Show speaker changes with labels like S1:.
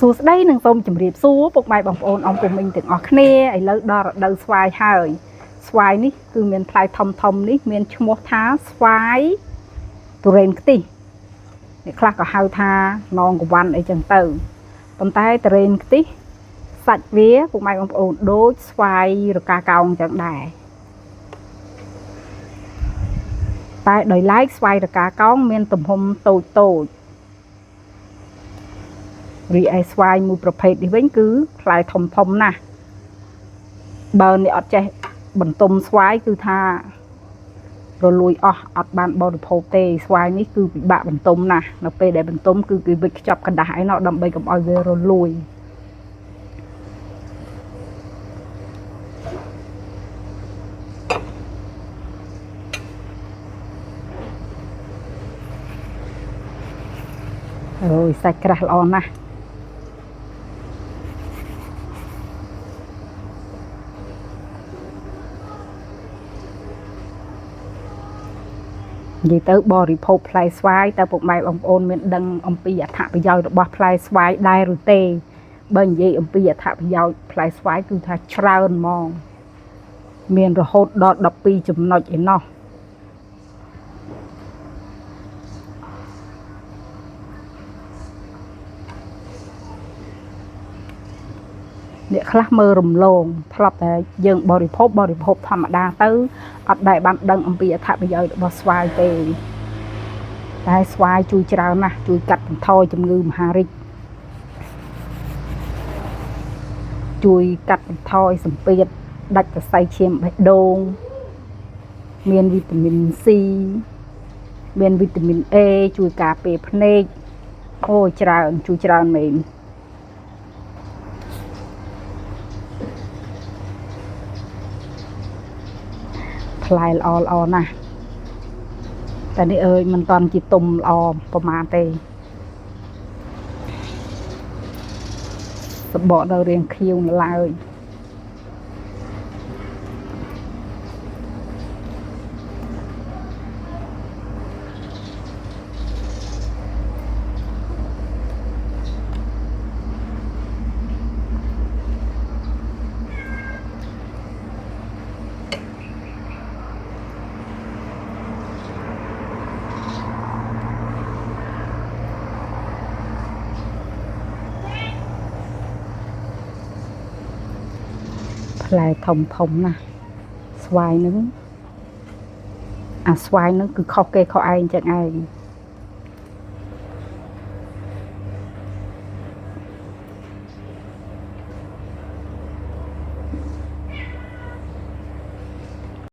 S1: សួស្តីនឹងសូមជម្រាបសួរពុកម៉ែបងប្អូនអ៊ំពុំមីងទាំងអស់គ្នាឥឡូវដល់រដូវស្វាយហើយស្វាយនេះគឺមានផ្លែធំនេះមានឈ្មោះថាស្វាយទុរេនខ្ទិះអ្នកខ្លះក៏ហៅថានងកវ៉ាន់អីចឹងទៅប៉ុន្តែទុរេនខ្ទិះសាច់វាពុកម៉ែបងប្អូនដូចស្វាយរកាកោងចឹងដែរតែដោយឡែកស្វាយរកាកោងមានទំហំតូចរីឯស្វាយមួយប្រភេទនេះវិញគឺផ្លែធំណាស់បើអ្នកអត់ចេះបន្ទុំស្វាយគឺថារលួយអស់អត់បានបរិភោគទេស្វាយនេះគឺពិបាកបន្ទុំណាស់នៅពេលដែលបន្ទុំគឺគេវិចខ្ចប់กระดาษឯណោះដើម្បីកុំឲ្យវារលួយអូយសាច់ក្រាស់ល្អណាស់និយាយទៅបរិភោគផ្លែស្វាយតើពុកម៉ែបងប្អូនមានដឹងអំពីអត្ថប្រយោជន៍របស់ផ្លែស្វាយដែរឬទេបើនិយាយអំពីអត្ថប្រយោជន៍ផ្លែស្វាយគឺថាច្រើនហ្មងមានរហូតដល់12ចំណុចឯណោះអ្នកខ្លះមើលរំលងធ្លាប់តែយើងបរិភោគធម្មតាទៅអត់ដែលបានដឹងអំពីអត្ថប្រយោជន៍របស់ស្វាយទេតែស្វាយជួយច្រើនណាស់ជួយកាត់បន្ថយជំងឺមហារីកជួយកាត់បន្ថយសម្ពាធដាច់សរសៃឈាមបេះដូងមានវីតាមីន C មានវីតាមីន A ជួយការពារភ្នែកអូច្រើនជួយច្រើនមែនផ្លែល្អណាស់តែនេះអើយមិនតាន់ជាទុំល្អប្រមាណទេសបកនៅរាងខៀវនៅឡើយផ្លែធំណាស់ស្វាយនឹងអាស្វាយនឹងគឺខុសគេខុសឯងចឹងឯង